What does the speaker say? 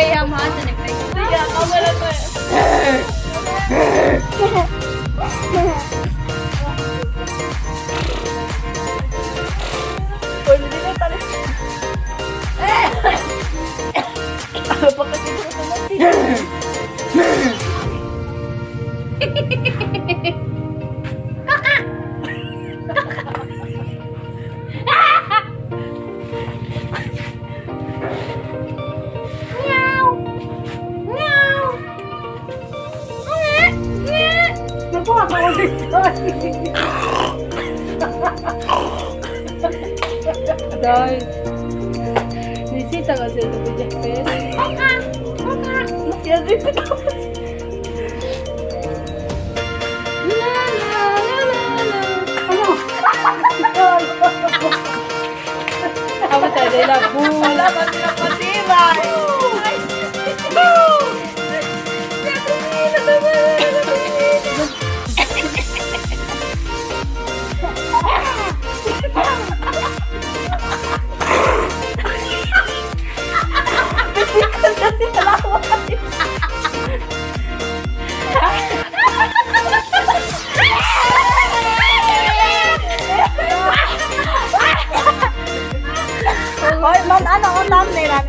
yang mahal sa neglect. Iya, kamu lang ko. Pwede din na tayo. Pagkatid ko sa natin. Nakuha ka ulit. Dahil nisita ka sila sa Jeffes. Yan rin ito. Apa tayo dahil labu? Wala ba sila patibay? Hoy, man, ano ang thumbnail?